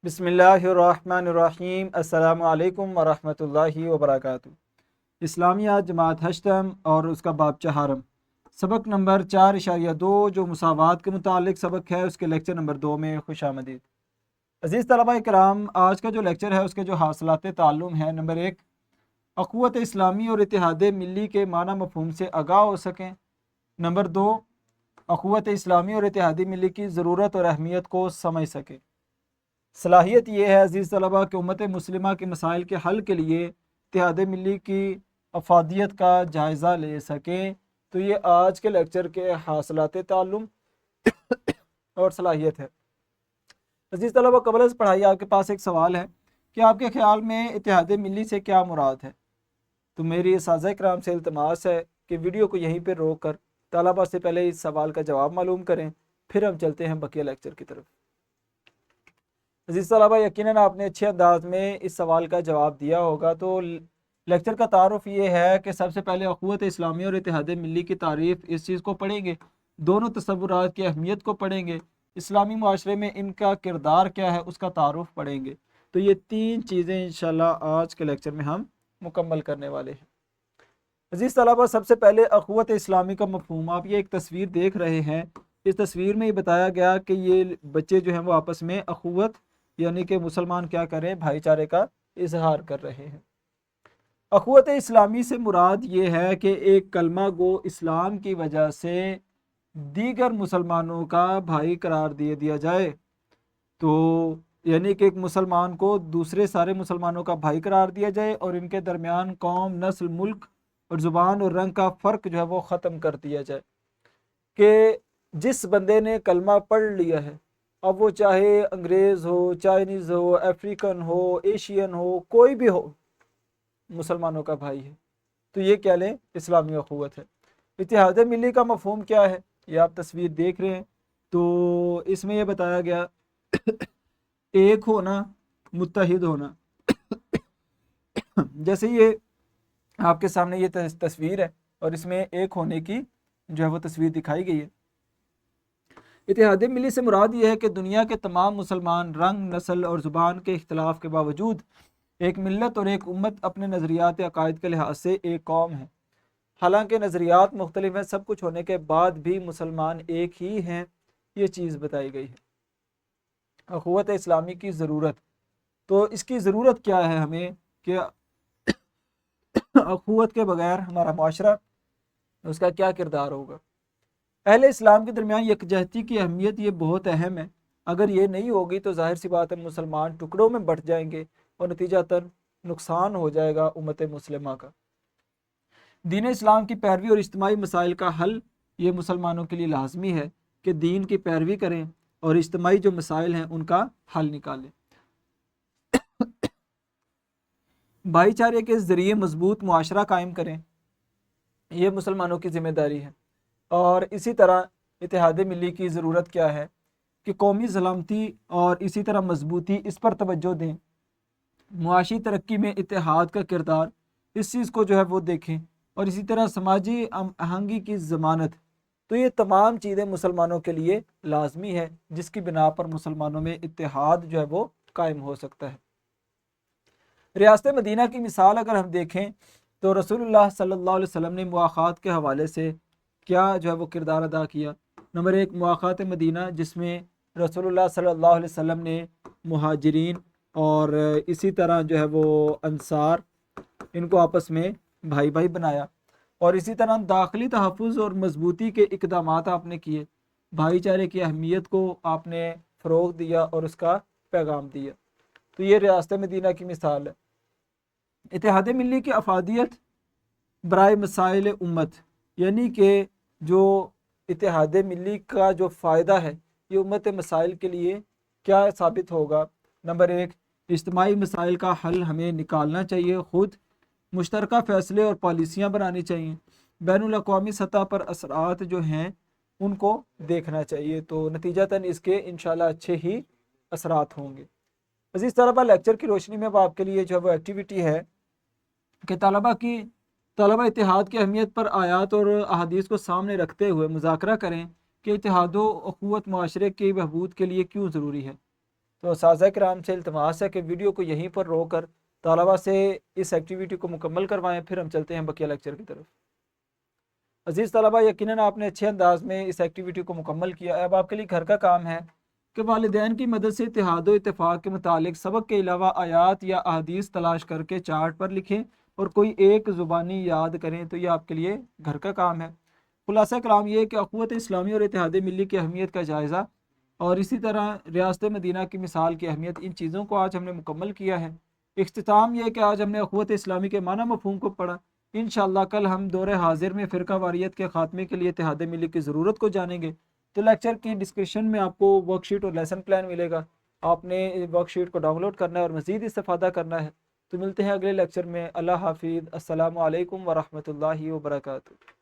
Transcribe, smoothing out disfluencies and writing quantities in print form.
बिस्मिल्लाहिर्रहमानिर्रहीम। अस्सलामु अलैकुम वरहमतुल्लाहि वबरकातुहू। इस्लामियात जमात हश्तम और उसका बाब चहारम, सबक नंबर 4.2 जो मुसावात के मुतालिक सबक है, उसके लेक्चर नंबर 2 में खुशामदीद। अज़ीज़ तलबा इकराम, आज का जो लेक्चर है उसके जो हासिलात ताल्लुम है, नंबर 1 अख़ुवत इस्लामी और इत्तेहाद मिली के माना मफ़हूम से आगाह हो सकें। नंबर 2 अख़ुवत इस्लामी और इत्तेहाद मिली की ज़रूरत और अहमियत को समझ सकें। सलाहियत ये है अज़ीज़ तलबा कि उम्मत मुस्लिमा के मसाइल के हल के लिए इत्तेहाद मिली की अफादियत का जायज़ा ले सकें। तो ये आज के लेक्चर के हासिलात ताल्लुम और सलाहियत है। अज़ीज़ तलबा, कबल से पढ़ाई आपके पास एक सवाल है कि आपके ख़्याल में इत्तेहाद मिली से क्या मुराद है। तो मेरी असातिज़ा इकराम से इल्तमास है कि वीडियो को यहीं पर रोक कर तलबा से पहले इस सवाल का जवाब मालूम करें, फिर हम चलते हैं बकिया लेक्चर की तरफ। अज़ीज़ तलबा, यकीनन आपने अच्छे अंदाज में इस सवाल का जवाब दिया होगा। तो लेक्चर का तारुफ ये है कि सबसे पहले अख़ुवत इस्लामी और इत्तेहाद मिली की तारीफ़, इस चीज़ को पढ़ेंगे, दोनों तसव्वुरात की अहमियत को पढ़ेंगे, इस्लामी मुआशरे में इनका किरदार क्या है उसका तारुफ पढ़ेंगे। तो ये 3 चीज़ें इंशाल्लाह आज के लेक्चर में हम मुकम्मल करने वाले हैं। अज़ीज़ तलबा, सबसे पहले अख़ुवत इस्लामी का मफ़हूम, आप ये एक तस्वीर देख रहे हैं। इस तस्वीर में ये बताया गया कि ये बच्चे जो हैं वो आपस में अख़ुवत यानी कि मुसलमान क्या कर रहे हैं, भाईचारे का इजहार कर रहे हैं। अख़ुवत इस्लामी से मुराद ये है कि एक कलमा गो इस्लाम की वजह से दीगर मुसलमानों का भाई करार दे दिया जाए। तो यानी कि एक मुसलमान को दूसरे सारे मुसलमानों का भाई करार दिया जाए और इनके दरमियान कौम, नस्ल, मुल्क और ज़ुबान और रंग का फ़र्क जो है वो ख़त्म कर दिया जाए। कि जिस बंदे ने कलमा पढ़ लिया है, अब वो चाहे अंग्रेज़ हो, चाइनीज़ हो, अफ्रीकन हो, एशियन हो, कोई भी हो, मुसलमानों का भाई है। तो ये क्या लें, इस्लामी अख़ुवत है। इत्तेहाद मिली का मफ़हूम क्या है, ये आप तस्वीर देख रहे हैं। तो इसमें यह बताया गया एक होना, मुत्तहिद होना। जैसे ये आपके सामने ये तस्वीर है और इसमें एक होने की जो है वो तस्वीर दिखाई गई है। इत्तेहाद मिली से मुराद ये है कि दुनिया के तमाम मुसलमान रंग, नस्ल और ज़ुबान के इख्तलाफ के बावजूद एक मिल्लत और एक उम्मत, अपने नज़रियात या अकायद के लिहाज से एक कौम है। हालांकि नज़रियात मुख्तलिफ हैं, सब कुछ होने के बाद भी मुसलमान एक ही हैं, ये चीज़ बताई गई है। अख़ुवत इस्लामी की ज़रूरत, तो इसकी ज़रूरत क्या है हमें कि अख़ुवत के बगैर हमारा माशरा, उसका क्या किरदार होगा। अहले इस्लाम के दरमियान यकजहती की अहमियत ये बहुत अहम है। अगर ये नहीं होगी तो ज़ाहिर सी बात है मुसलमान टुकड़ों में बट जाएंगे और नतीजतन नुकसान हो जाएगा उम्मत मुस्लिमा का। दीन इस्लाम की पैरवी और इज्तिमाई मसाइल का हल, ये मुसलमानों के लिए लाजमी है कि दीन की पैरवी करें और इज्तिमाई जो मसाइल हैं उनका हल निकालें। भाईचारे के ज़रिए मजबूत मुआशरा कायम करें, यह मुसलमानों की ज़िम्मेदारी है। और इसी तरह इत्तेहाद मिली की ज़रूरत क्या है कि कौमी सलामती और इसी तरह मजबूती, इस पर तवज्जो दें। मुआशी तरक्की में इत्तेहाद का किरदार, इस चीज़ को जो है वो देखें। और इसी तरह समाजी आहंगी की ज़मानत। तो ये तमाम चीज़ें मुसलमानों के लिए लाजमी है, जिसकी बिना पर मुसलमानों में इत्तेहाद जो है वो कायम हो सकता है। रियासत मदीना की मिसाल अगर हम देखें तो रसूलुल्लाह सल्लल्लाहु अलैहि वसल्लम ने मुआख़ात के हवाले से क्या जो है वो किरदार अदा किया। नंबर 1 मुआख़ात मदीना, जिसमें रसूलुल्लाह सल्लल्लाहु अलैहि वसल्लम ने मुहाजिरीन और इसी तरह जो है वो अंसार, इनको आपस में भाई भाई बनाया। और इसी तरह दाखिली तहफ़्फ़ुज़ और मजबूती के इक़दामात आपने किए, भाईचारे की अहमियत को आपने फ़रोग़ दिया और उसका पैगाम दिया। तो ये रियासत मदीना की मिसाल है। इत्तेहाद मिली की अफादियत बराए मसाइल उम्मत, यानी कि जो इत्तेहाद मिली का जो फ़ायदा है, ये उम्मत मसाइल के लिए क्या साबित होगा। नंबर 1 इज्तिमाई मसाइल का हल हमें निकालना चाहिए, ख़ुद मुश्तरका फ़ैसले और पॉलिसियाँ बनानी चाहिए, बैनुल अक़वामी सतह पर असरात जो हैं उनको देखना चाहिए। तो नतीजतन इसके इंशाल्लाह अच्छे ही असरात होंगे। अज़ीज़ तलबा, लेक्चर की रोशनी में अब आपके लिए जो है वो एक्टिविटी है कि तलबा इत्तेहाद की अहमियत पर आयात और अहादीस को सामने रखते हुए मुज़ाकरा करें कि इत्तेहाद व अख़ुवत मुआशरे के बहबूद के लिए क्यों ज़रूरी है। تو اساتذہ کرام سے التماس ہے کہ ویڈیو کو یہیں پر رو کر طلبہ سے اس ایکٹیویٹی کو مکمل کروائیں، پھر ہم چلتے ہیں بقیہ لیکچر کی طرف۔ عزیز طلبہ، یقیناً آپ نے اچھے انداز میں اس ایکٹیویٹی کو مکمل کیا ہے۔ اب آپ کے لیے گھر کا کام ہے کہ والدین کی مدد سے اتحاد و اتفاق کے متعلق سبق کے علاوہ آیات یا احادیث تلاش کر کے چارٹ پر لکھیں اور کوئی ایک زبانی یاد کریں۔ تو یہ آپ کے لیے گھر کا کام ہے۔ خلاصہ کلام یہ ہے کہ اخوت اسلامی اور اتحاد ملی کی اہمیت کا جائزہ اور اسی طرح ریاست مدینہ کی مثال کی اہمیت، ان چیزوں کو آج ہم نے مکمل کیا ہے۔ اختتام یہ کہ آج ہم نے اخوت اسلامی کے معنی مفہوم کو پڑھا۔ انشاءاللہ کل ہم دور حاضر میں فرقہ واریت کے خاتمے کے لیے اتحاد ملی کی ضرورت کو جانیں گے۔ تو لیکچر کی ڈسکرپشن میں آپ کو ورک شیٹ اور لیسن پلان ملے گا، آپ نے ورک شیٹ کو ڈاؤن لوڈ کرنا ہے اور مزید استفادہ کرنا ہے۔ تو ملتے ہیں اگلے لیکچر میں۔ اللہ حافظ۔ السلام علیکم ورحمۃ اللہ وبرکاتہ۔